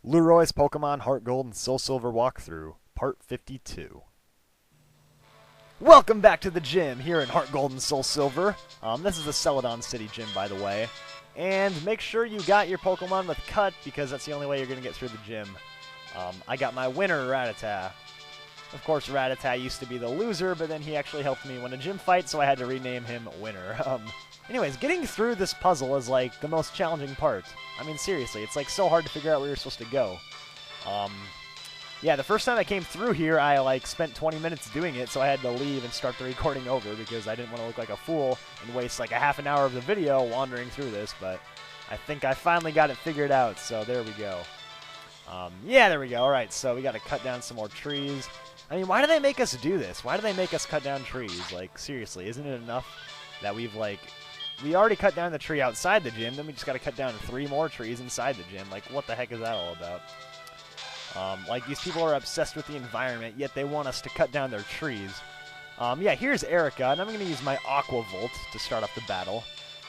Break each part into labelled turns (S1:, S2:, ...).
S1: Lueroi's Pokemon Heart Gold and Soul Silver walkthrough, Part 52. Welcome back to the gym here in Heart Gold and Soul Silver. This is the Celadon City gym, by the way. And make sure you got your Pokemon with Cut, because that's the only way you're going to get through the gym. I got my winner, Rattata. Of course, Rattata used to be the loser, but then he actually helped me win a gym fight, so I had to rename him Winner. Anyways, getting through this puzzle is, like, the most challenging part. I mean, seriously, it's, like, so hard to figure out where you're supposed to go. Yeah, the first time I came through here, I, like, spent 20 minutes doing it, so I had to leave and start the recording over because I didn't want to look like a fool and waste, like, a half an hour of the video wandering through this, but I think I finally got it figured out, so there we go. Yeah, there we go. All right, so we got to cut down some more trees. I mean, why do they make us do this? Why do they make us cut down trees? Like, seriously, isn't it enough that we've, like... We already cut down the tree outside the gym, then we just got to cut down 3 more trees inside the gym. Like, what the heck is that all about? Like, these people are obsessed with the environment, yet they want us to cut down their trees. Yeah, here's Erika, and I'm going to use my Aqua Volt to start off the battle.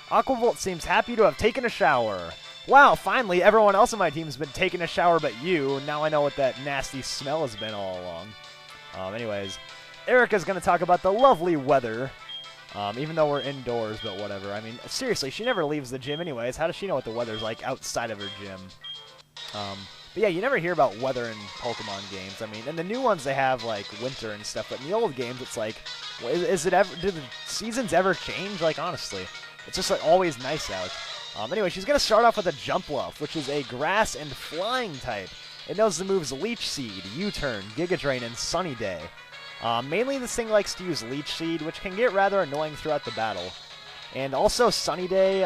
S1: Aqua Volt seems happy to have taken a shower. Wow, finally, everyone else on my team's been taking a shower but you. Now I know what that nasty smell has been all along. Anyways, Erika's going to talk about the lovely weather. Even though we're indoors, but whatever. I mean, seriously, she never leaves the gym anyways. How does she know what the weather's like outside of her gym? But yeah, you never hear about weather in Pokemon games. I mean, in the new ones they have, like, winter and stuff, but in the old games it's like, is it ever, do the seasons ever change? Like, honestly, it's just, like, always nice out. Anyway, she's going to start off with a Jumpluff, which is a grass and flying type. It knows the moves Leech Seed, U-Turn, Giga Drain, and Sunny Day. Mainly this thing likes to use Leech Seed, which can get rather annoying throughout the battle. And also Sunny Day,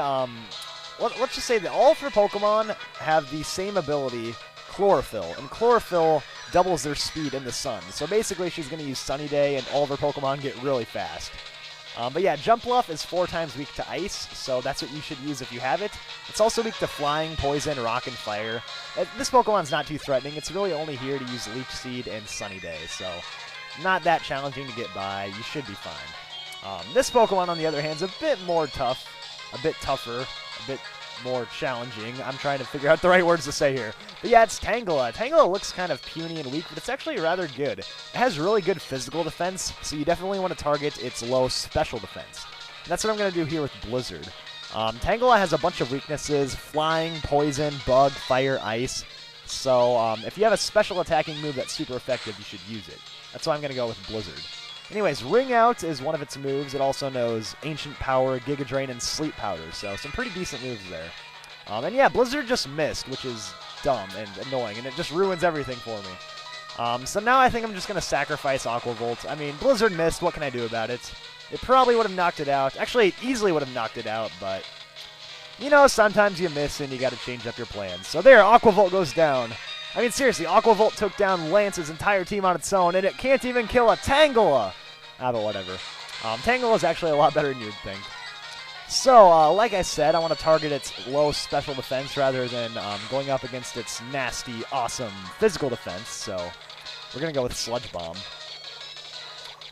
S1: let's just say that all of her Pokemon have the same ability, Chlorophyll. And Chlorophyll doubles their speed in the sun. So basically she's going to use Sunny Day and all of her Pokemon get really fast. But yeah, Jumpluff is 4 times weak to Ice, so that's what you should use if you have it. It's also weak to Flying, Poison, Rock, and Fire. This Pokemon's not too threatening. It's really only here to use Leech Seed and Sunny Day, so... Not that challenging to get by. You should be fine. This Pokemon, on the other hand, is a bit more tough, a bit tougher, a bit more challenging. I'm trying to figure out the right words to say here. But yeah, it's Tangela. Tangela looks kind of puny and weak, but it's actually rather good. It has really good physical defense, so you definitely want to target its low special defense. And that's what I'm going to do here with Blizzard. Tangela has a bunch of weaknesses: Flying, Poison, Bug, Fire, Ice. So if you have a special attacking move that's super effective, you should use it. That's why I'm going to go with Blizzard. Anyways, Ring Out is one of its moves. It also knows Ancient Power, Giga Drain, and Sleep Powder, so some pretty decent moves there. And yeah, Blizzard just missed, which is dumb and annoying, and it just ruins everything for me. So now I think I'm just going to sacrifice Aqua Volt. I mean, Blizzard missed. What can I do about it? It probably would have knocked it out. Actually, it easily would have knocked it out, but... You know, sometimes you miss and you got to change up your plans. So there, Aqua Volt goes down. I mean, seriously, Aqua Volt took down Lance's entire team on its own, and it can't even kill a Tangela! Ah, but whatever. Tangela is actually a lot better than you'd think. So, like I said, I want to target its low special defense rather than going up against its nasty, awesome physical defense, so we're going to go with Sludge Bomb.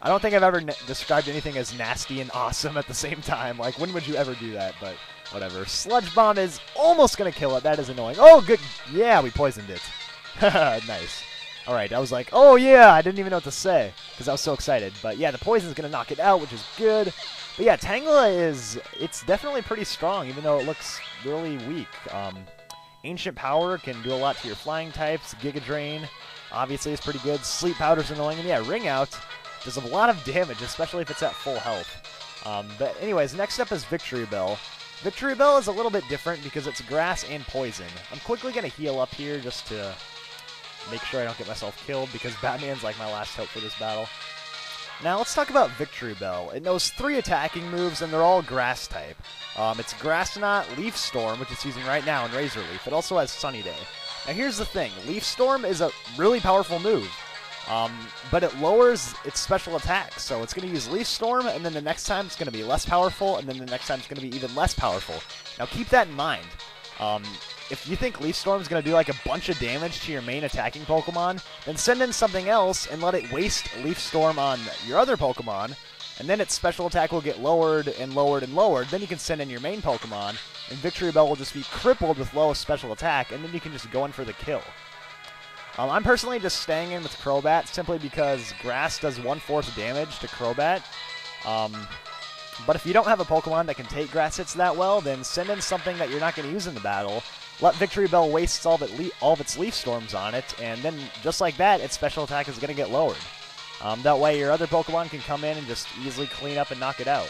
S1: I don't think I've ever described anything as nasty and awesome at the same time. Like, when would you ever do that? But whatever. Sludge Bomb is almost going to kill it. That is annoying. Oh, good. Yeah, we poisoned it. Nice. Alright, I was like, oh yeah, I didn't even know what to say, because I was so excited. But yeah, the poison's going to knock it out, which is good. But yeah, Tangela it's definitely pretty strong, even though it looks really weak. Ancient Power can do a lot to your flying types. Giga Drain, obviously, is pretty good. Sleep Powder's annoying. And yeah, Ring Out does a lot of damage, especially if it's at full health. But anyways, next up is Victreebel. Victreebel is a little bit different because it's grass and poison. I'm quickly going to heal up here just to make sure I don't get myself killed, because Batman's like my last hope for this battle. Now let's talk about Victreebel. It knows 3 attacking moves, and they're all grass type. It's Grass Knot, Leaf Storm, which it's using right now, and Razor Leaf. It also has Sunny Day. Now here's the thing. Leaf Storm is a really powerful move. But it lowers its special attacks, so it's going to use Leaf Storm, and then the next time it's going to be less powerful, and then the next time it's going to be even less powerful. Now keep that in mind. If you think Leaf Storm is going to do like a bunch of damage to your main attacking Pokemon, then send in something else and let it waste Leaf Storm on your other Pokemon, and then its special attack will get lowered and lowered and lowered. Then you can send in your main Pokemon, and Victreebel will just be crippled with low special attack, and then you can just go in for the kill. I'm personally just staying in with Crobat simply because Grass does 1/4 damage to Crobat. But if you don't have a Pokemon that can take Grass hits that well, then send in something that you're not going to use in the battle. Let Victreebel waste all of its Leaf Storms on it, and then just like that, its special attack is going to get lowered. That way your other Pokemon can come in and just easily clean up and knock it out.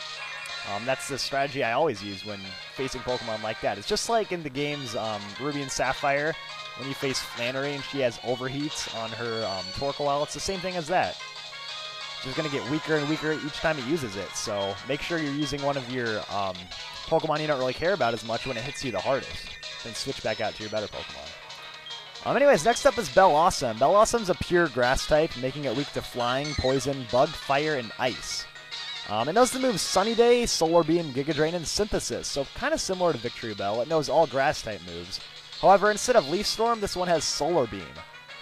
S1: That's the strategy I always use when facing Pokemon like that. It's just like in the games Ruby and Sapphire, when you face Flannery and she has Overheat on her Torkoal. It's the same thing as that. She's going to get weaker and weaker each time it uses it, so make sure you're using one of your Pokemon you don't really care about as much when it hits you the hardest. Then switch back out to your better Pokemon. Anyways, next up is Bellossom. Bellossom's a pure Grass type, making it weak to Flying, Poison, Bug, Fire, and Ice. It knows the moves Sunny Day, Solar Beam, Giga Drain, and Synthesis, so kind of similar to Victreebel. It knows all Grass-type moves. However, instead of Leaf Storm, this one has Solar Beam.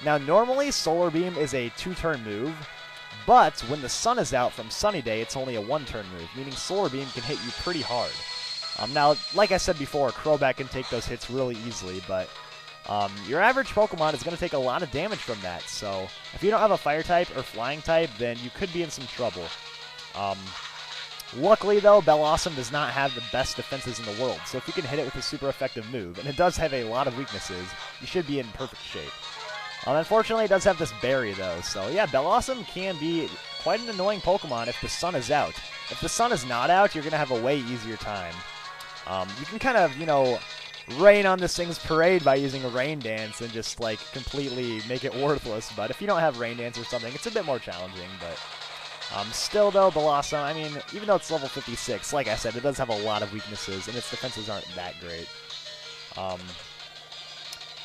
S1: Now, normally, Solar Beam is a 2-turn move, but when the sun is out from Sunny Day, it's only a 1-turn move, meaning Solar Beam can hit you pretty hard. Now, like I said before, Crobat can take those hits really easily, but your average Pokemon is going to take a lot of damage from that, so if you don't have a Fire type or Flying type, then you could be in some trouble. Luckily, though, Bellossom does not have the best defenses in the world, so if you can hit it with a super effective move, and it does have a lot of weaknesses, you should be in perfect shape. Unfortunately, it does have this berry, though, so yeah, Bellossom can be quite an annoying Pokemon if the sun is out. If the sun is not out, you're going to have a way easier time. You can kind of, you know, rain on this thing's parade by using a Rain Dance and just, like, completely make it worthless, but if you don't have Rain Dance or something, it's a bit more challenging, but still, though, Bellossom, I mean, even though it's level 56, like I said, it does have a lot of weaknesses, and its defenses aren't that great.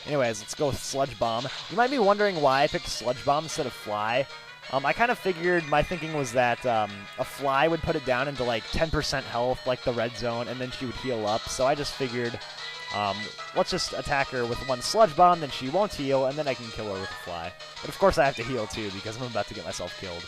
S1: Anyways, let's go with Sludge Bomb. You might be wondering why I picked Sludge Bomb instead of Fly. I kind of figured, my thinking was that a Fly would put it down into like 10% health, like the Red Zone, and then she would heal up. So I just figured, let's just attack her with one Sludge Bomb, then she won't heal, and then I can kill her with a Fly. But of course I have to heal too, because I'm about to get myself killed.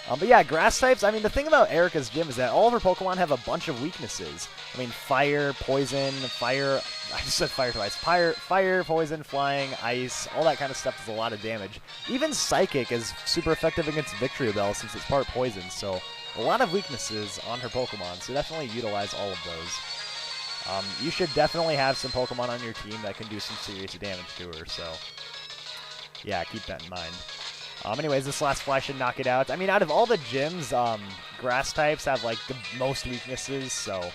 S1: But yeah, Grass types, I mean, the thing about Erika's gym is that all of her Pokemon have a bunch of weaknesses. I mean, Fire, Poison, Fire, I just said Fire twice. Fire, Poison, Flying, Ice, all that kind of stuff does a lot of damage. Even Psychic is super effective against Victreebel since it's part Poison, so a lot of weaknesses on her Pokemon, so definitely utilize all of those. You should definitely have some Pokemon on your team that can do some serious damage to her, so yeah, keep that in mind. Anyways, this last Fly should knock it out. I mean, out of all the gyms, Grass types have, like, the most weaknesses, so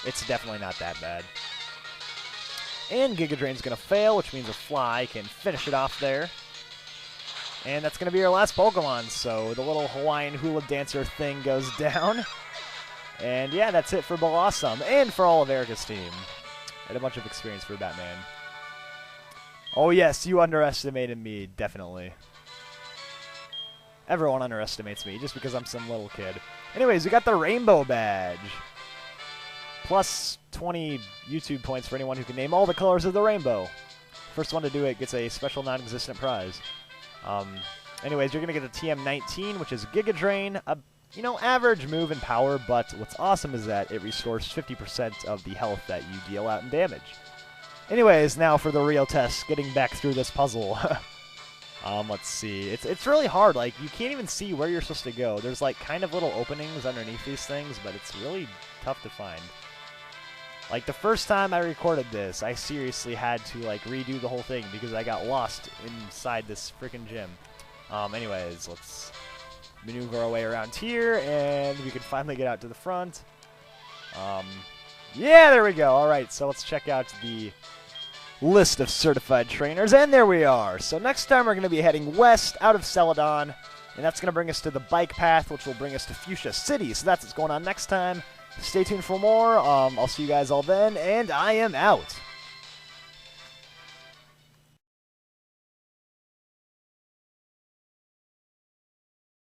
S1: it's definitely not that bad. And Giga Drain's going to fail, which means a Fly can finish it off there. And that's going to be our last Pokemon, so the little Hawaiian hula dancer thing goes down. And yeah, that's it for Bellossom, and for all of Erika's team. And a bunch of experience for Batman. Oh yes, you underestimated me, definitely. Everyone underestimates me just because I'm some little kid. Anyways, we got the Rainbow Badge. Plus 20 YouTube points for anyone who can name all the colors of the rainbow. First one to do it gets a special non-existent prize. Anyways, you're going to get the TM19, which is Giga Drain. A, you know, average move and power, but what's awesome is that it restores 50% of the health that you deal out in damage. Anyways, now for the real test, getting back through this puzzle. Let's see. It's really hard. Like, you can't even see where you're supposed to go. There's, like, kind of little openings underneath these things, but it's really tough to find. Like, the first time I recorded this, I seriously had to, like, redo the whole thing because I got lost inside this freaking gym. Anyways, let's maneuver our way around here, and we can finally get out to the front. Yeah, there we go. All right, so let's check out the list of certified trainers, and there we are. So next time we're going to be heading west out of Celadon, and that's going to bring us to the bike path, which will bring us to Fuchsia City. So that's what's going on next time. Stay tuned for more. I'll see you guys all then, and I am out.